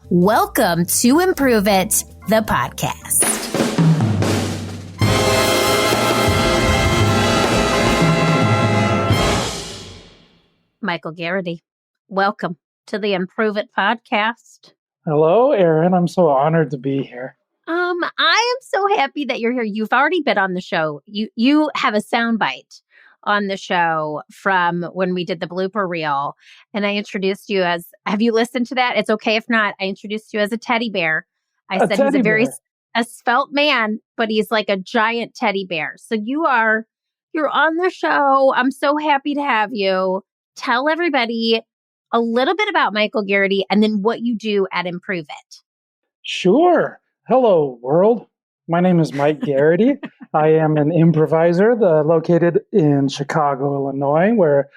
Welcome to Improve It, the podcast. Michael Geraghty, welcome to the Improve It podcast. Hello, Erin. I'm so honored to be here. I am so happy that you're here. You've already been on the show. You have a soundbite on the show from when we did the blooper reel, and I introduced you as. Have you listened to that? It's okay if not. I introduced you as a teddy bear. I said he's a svelte man, but he's like a giant teddy bear. So you're on the show. I'm so happy to have you. Tell everybody a little bit about Michael Geraghty and then what you do at Improve It. Sure. Hello, world. My name is Mike Geraghty. I am an improviser located in Chicago, Illinois, where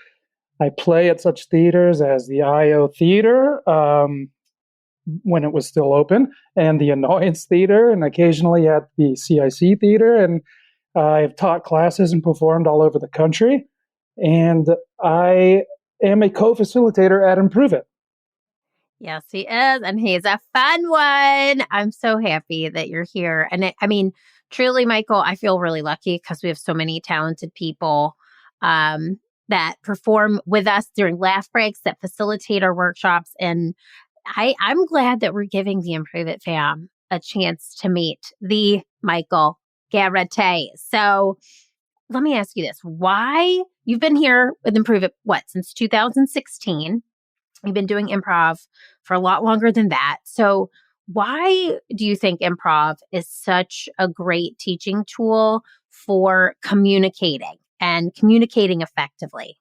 I play at such theaters as the IO Theater when it was still open, and the Annoyance Theater, and occasionally at the CIC Theater. And I've taught classes and performed all over the country. And I am a co-facilitator at Improve It. Yes, he is. And he's a fun one. I'm so happy that you're here. And I mean, truly, Michael, I feel really lucky because we have so many talented people that perform with us during laugh breaks, that facilitate our workshops. And I'm glad that we're giving the Improve It fam a chance to meet the Michael Geraghty. So let me ask you this. Why you've been here with Improve It, since 2016? You've been doing improv for a lot longer than that. So why do you think improv is such a great teaching tool for communicating and communicating effectively?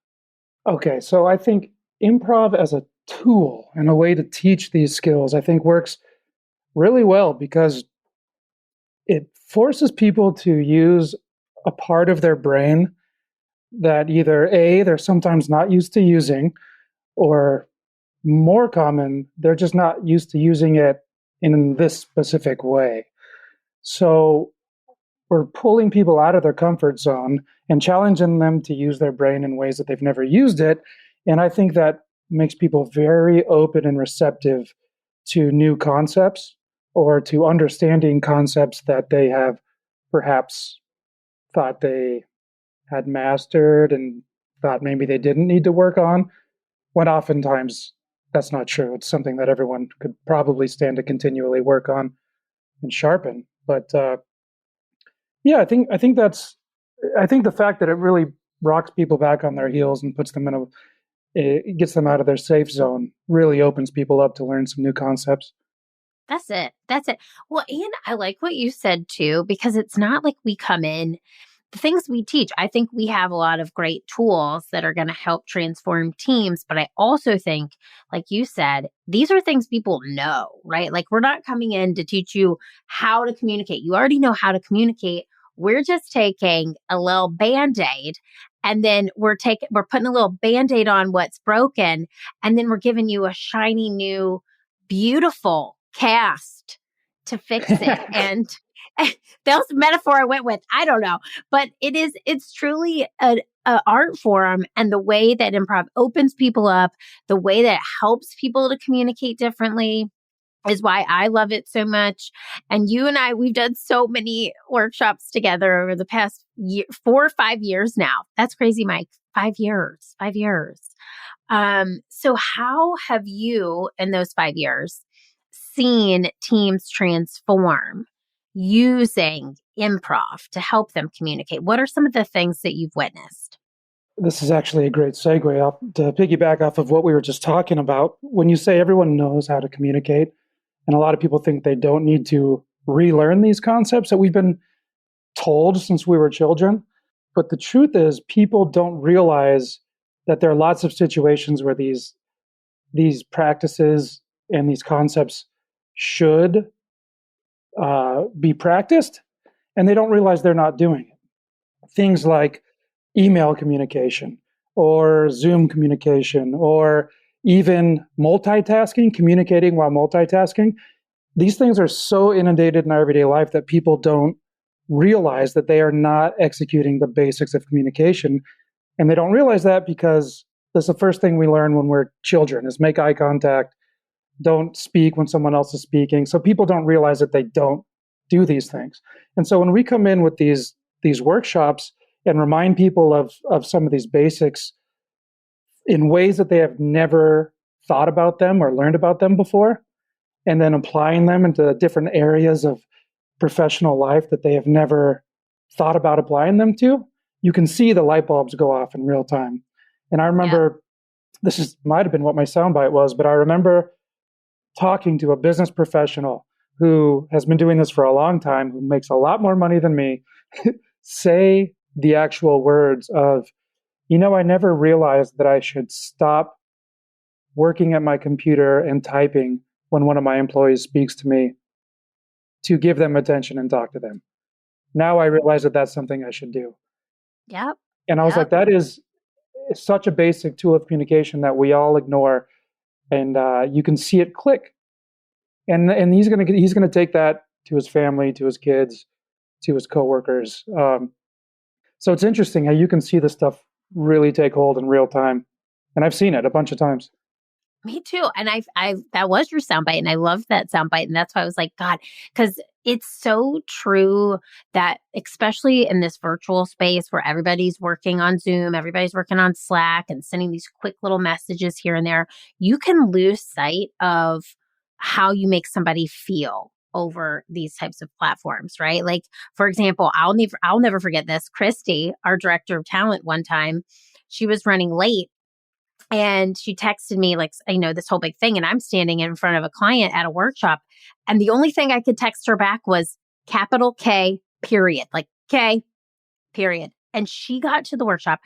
Okay, so I think improv as a tool and a way to teach these skills, I think works really well because it forces people to use a part of their brain that either they're sometimes not used to using, or more common, they're just not used to using it in this specific way. So we're pulling people out of their comfort zone and challenging them to use their brain in ways that they've never used it. And I think that makes people very open and receptive to new concepts or to understanding concepts that they have perhaps thought they had mastered and thought maybe they didn't need to work on, when oftentimes that's not true. It's something that everyone could probably stand to continually work on and sharpen. But I think the fact that it really rocks people back on their heels and puts them it gets them out of their safe zone really opens people up to learn some new concepts. That's it. Well, and I like what you said too, because it's not like we come in, the things we teach, I think we have a lot of great tools that are going to help transform teams. But I also think, like you said, these are things people know, right? Like we're not coming in to teach you how to communicate. You already know how to communicate. We're just taking a little Band-Aid and then we're putting a little Band-Aid on what's broken. And then we're giving you a shiny new, beautiful cast to fix it. And that was the metaphor I went with. I don't know. But it's truly an art form, and the way that improv opens people up, the way that it helps people to communicate differently is why I love it so much. And you and I, we've done so many workshops together over the past 4 or 5 years now. That's crazy, Mike. 5 years. So how have you, in those 5 years, seen teams transform using improv to help them communicate? What are some of the things that you've witnessed? This is actually a great segue to piggyback off of what we were just talking about. When you say everyone knows how to communicate, and a lot of people think they don't need to relearn these concepts that we've been told since we were children. But the truth is, people don't realize that there are lots of situations where these practices and these concepts should be practiced, and they don't realize they're not doing it. Things like email communication or Zoom communication or even multitasking, communicating while multitasking. These things are so inundated in our everyday life that people don't realize that they are not executing the basics of communication. And they don't realize that because that's the first thing we learn when we're children is make eye contact don't speak when someone else is speaking. So people don't realize that they don't do these things. And so when we come in with these workshops and remind people of some of these basics in ways that they have never thought about them or learned about them before, and then applying them into different areas of professional life that they have never thought about applying them to, you can see the light bulbs go off in real time. And I remember, this might have been what my soundbite was, but I remember talking to a business professional who has been doing this for a long time, who makes a lot more money than me, say the actual words of, I never realized that I should stop working at my computer and typing when one of my employees speaks to me to give them attention and talk to them. Now I realize that that's something I should do. Yep. And I was like, that is such a basic tool of communication that we all ignore. And you can see it click. And he's gonna take that to his family, to his kids, to his coworkers. So it's interesting how you can see this stuff really take hold in real time. And I've seen it a bunch of times. Me too. And I that was your soundbite, and I loved that soundbite. And that's why I was like, God, because it's so true that especially in this virtual space where everybody's working on Zoom, everybody's working on Slack and sending these quick little messages here and there, you can lose sight of how you make somebody feel over these types of platforms, right? Like, for example, I'll never forget this. Christy, our director of talent, one time, she was running late. And she texted me like, this whole big thing. And I'm standing in front of a client at a workshop. And the only thing I could text her back was capital K, period. Like K, period. And she got to the workshop.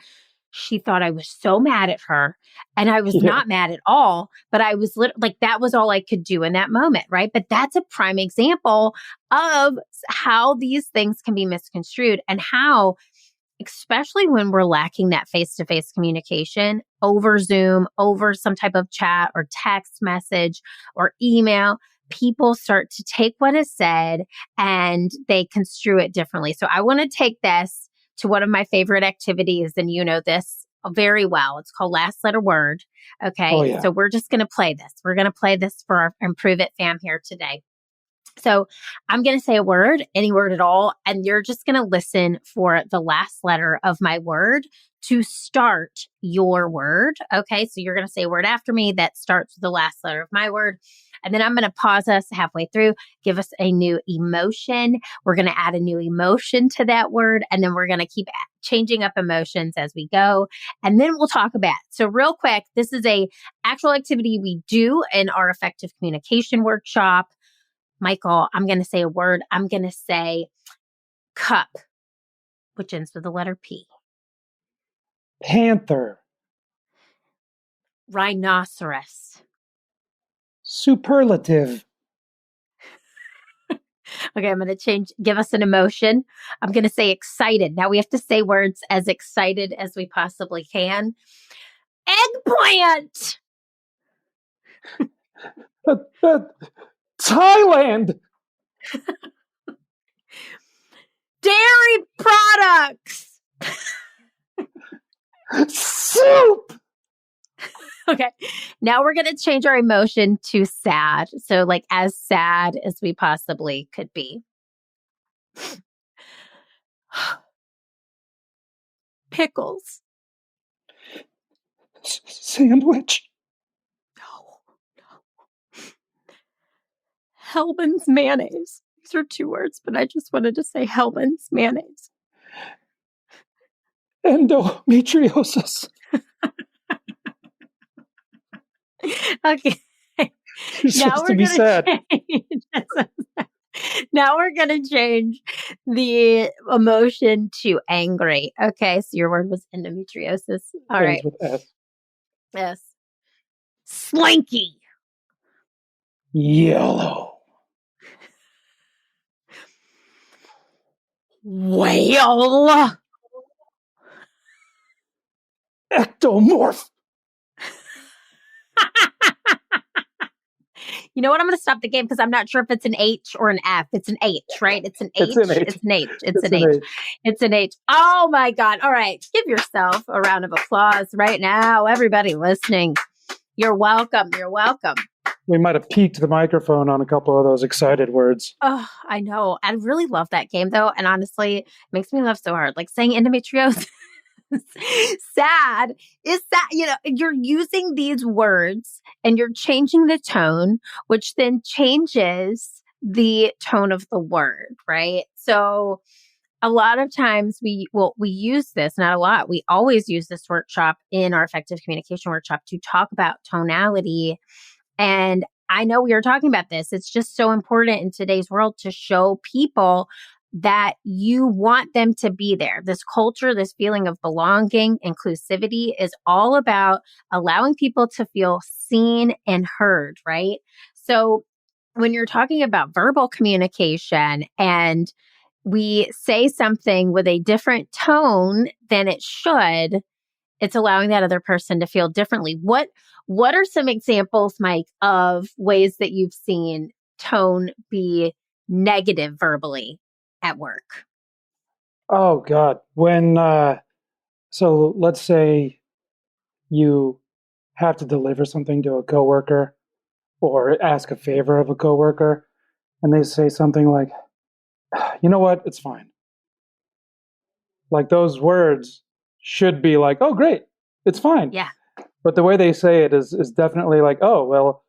She thought I was so mad at her. And I was not mad at all. But I was like, that was all I could do in that moment. Right. But that's a prime example of how these things can be misconstrued and how, especially when we're lacking that face-to-face communication over Zoom, over some type of chat or text message or email, people start to take what is said and they construe it differently. So I want to take this to one of my favorite activities, and you know this very well. It's called Last Letter Word. Okay. Oh, yeah. So we're just going to play this. We're going to play this for our Improve It fam here today. So I'm going to say a word, any word at all, and you're just going to listen for the last letter of my word to start your word. Okay, so you're going to say a word after me that starts with the last letter of my word. And then I'm going to pause us halfway through, give us a new emotion. We're going to add a new emotion to that word, and then we're going to keep changing up emotions as we go. And then we'll talk about it. So real quick, this is a actual activity we do in our effective communication workshop. Michael, I'm going to say a word. I'm going to say cup, which ends with the letter P. Panther. Rhinoceros. Superlative. Okay, I'm going to give us an emotion. I'm going to say excited. Now we have to say words as excited as we possibly can. Eggplant. Thailand. Dairy products. Soup. Okay. Now we're going to change our emotion to sad. So like as sad as we possibly could be. Pickles. Sandwich. Hellman's mayonnaise. These are two words, but I just wanted to say Hellman's mayonnaise. Endometriosis. Okay. You're supposed to be sad. Now we're going to change the emotion to angry. Okay, so your word was endometriosis. All right. With S. Yes. Slinky. Yellow. Whale. Ectomorph. You know what? I'm going to stop the game because I'm not sure if it's an H or an F. It's an H, right? It's an H. It's an H. It's an H. It's an H. Oh my God. All right. Give yourself a round of applause right now. Everybody listening. You're welcome. You're welcome. we might have peaked the microphone on a couple of those excited words. Oh, I know. I really love that game though. And honestly, it makes me laugh so hard. Like saying endometriosis sad is that, you're using these words and you're changing the tone, which then changes the tone of the word, right? So a lot of times we use this, not a lot. We always use this workshop in our effective communication workshop to talk about tonality. And I know we were talking about this. It's just so important in today's world to show people that you want them to be there. This culture, this feeling of belonging, inclusivity is all about allowing people to feel seen and heard, right? So when you're talking about verbal communication and we say something with a different tone than it should, it's allowing that other person to feel differently. What are some examples, Mike, of ways that you've seen tone be negative verbally at work? Oh God. So let's say you have to deliver something to a coworker or ask a favor of a coworker, and they say something like, you know what, it's fine. Like those words should be like, oh great, it's fine. Yeah. But the way they say it is definitely like, oh, well,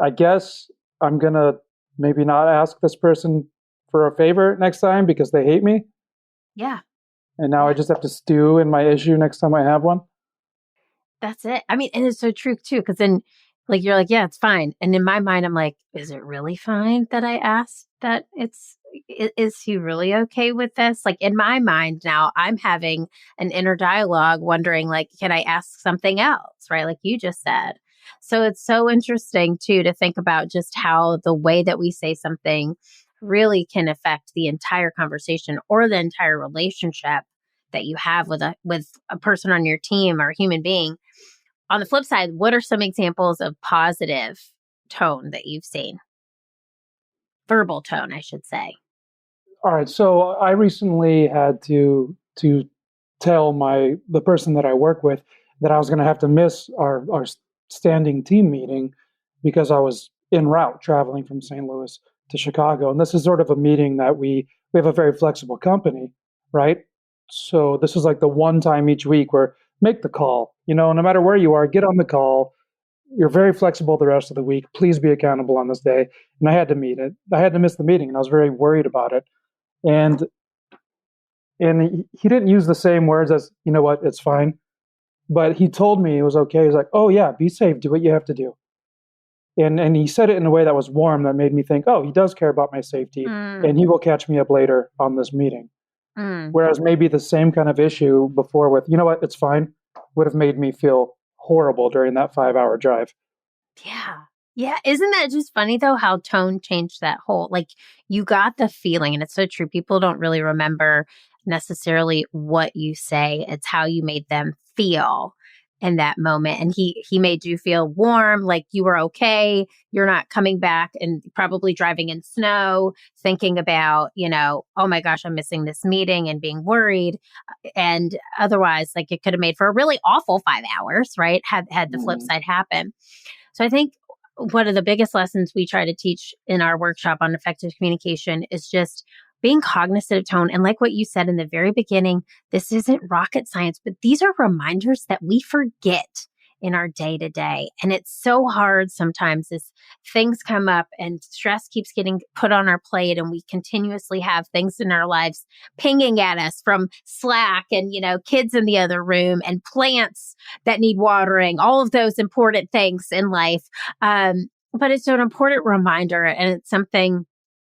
I guess I'm gonna maybe not ask this person for a favor next time because they hate me. Yeah. And now I just have to stew in my issue next time I have one. That's it. I mean, and it's so true too, because then like you're like, yeah, it's fine. And in my mind, I'm like, is it really fine that I asked that is he really okay with this? Like in my mind now, I'm having an inner dialogue wondering like, can I ask something else? Right? Like you just said. So it's so interesting too to think about just how the way that we say something really can affect the entire conversation or the entire relationship that you have with a person on your team or a human being. On the flip side, what are some examples of positive tone that you've seen? Verbal tone, I should say. All right. So I recently had to tell the person that I work with that I was going to have to miss our standing team meeting because I was en route traveling from St. Louis to Chicago. And this is sort of a meeting that we have a very flexible company, right? So this is like the one time each week where make the call, no matter where you are, get on the call. You're very flexible the rest of the week. Please be accountable on this day. And I had to miss the meeting and I was very worried about it. And he didn't use the same words as, you know what, it's fine. But he told me it was okay. He's like, oh yeah, be safe, do what you have to do. And he said it in a way that was warm that made me think, oh, he does care about my safety and he will catch me up later on this meeting. Whereas maybe the same kind of issue before with, you know what, it's fine, would have made me feel horrible during that 5-hour drive. Yeah. Yeah. Isn't that just funny though, how tone changed that whole, like you got the feeling, and it's so true. People don't really remember necessarily what you say. It's how you made them feel in that moment. And he made you feel warm, like you were okay. You're not coming back and probably driving in snow, thinking about, oh my gosh, I'm missing this meeting and being worried. And otherwise, like it could have made for a really awful 5 hours, right? Had the flip side happen. So I think one of the biggest lessons we try to teach in our workshop on effective communication is just being cognizant of tone. And like what you said in the very beginning, this isn't rocket science, but these are reminders that we forget in our day to day. And it's so hard sometimes as things come up and stress keeps getting put on our plate and we continuously have things in our lives pinging at us from Slack and, kids in the other room and plants that need watering, all of those important things in life. But it's an important reminder, and it's something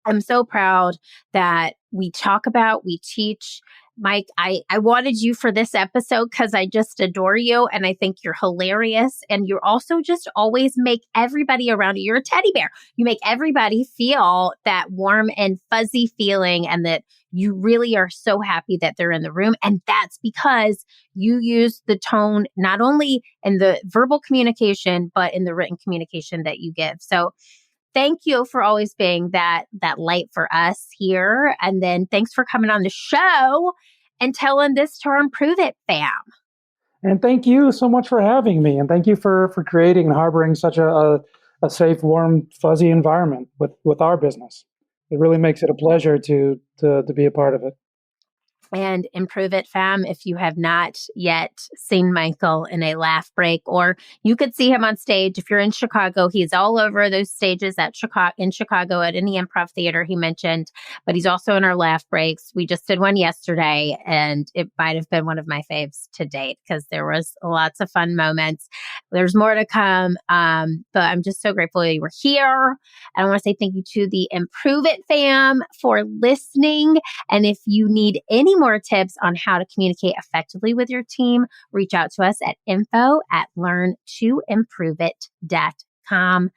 I'm so proud that we talk about, we teach. Mike, I wanted you for this episode because I just adore you and I think you're hilarious. And you also just always make everybody around you, you're a teddy bear. You make everybody feel that warm and fuzzy feeling and that you really are so happy that they're in the room. And that's because you use the tone, not only in the verbal communication, but in the written communication that you give. So thank you for always being that light for us here. And then thanks for coming on the show and telling this to our Improve It fam. And thank you so much for having me. And thank you for creating and harboring such a a safe, warm, fuzzy environment with our business. It really makes it a pleasure to be a part of it. And Improve It Fam, if you have not yet seen Michael in a laugh break, or you could see him on stage. If you're in Chicago, he's all over those stages in Chicago at any improv theater he mentioned, but he's also in our laugh breaks. We just did one yesterday, and it might have been one of my faves to date because there was lots of fun moments. There's more to come, but I'm just so grateful that you were here. And I want to say thank you to the Improve It Fam for listening. And if you need any more tips on how to communicate effectively with your team, reach out to us at info@learntoimproveit.com.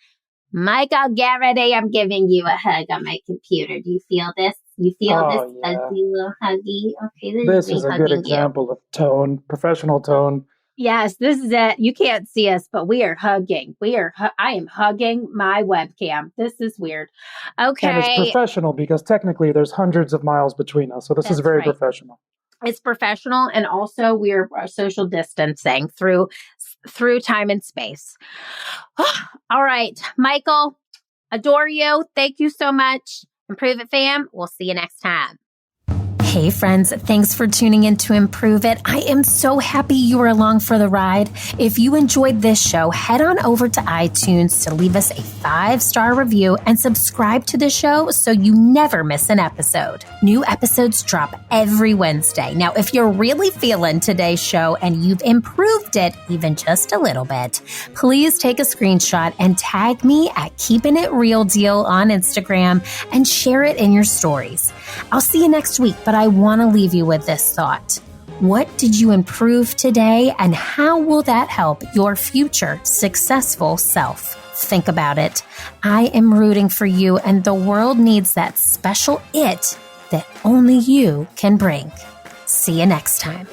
Michael Geraghty, I'm giving you a hug on my computer. Do you feel this? You feel this fuzzy little huggy? Okay, this is a good example of tone, professional tone. Yes, this is it. You can't see us, but we are hugging. I am hugging my webcam. This is weird. Okay. And it's professional because technically there's hundreds of miles between us. So this is very professional. It's professional. And also we're social distancing through time and space. All right, Michael, adore you. Thank you so much. Improve It Fam. We'll see you next time. Hey friends, thanks for tuning in to Improve It. I am so happy you were along for the ride. If you enjoyed this show, head on over to iTunes to leave us a 5-star review and subscribe to the show so you never miss an episode. New episodes drop every Wednesday. Now, if you're really feeling today's show and you've improved it even just a little bit, please take a screenshot and tag me at Keeping It Real Deal on Instagram and share it in your stories. I'll see you next week, but I want to leave you with this thought. What did you improve today, and how will that help your future successful self? Think about it. I am rooting for you, and the world needs that special it that only you can bring. See you next time.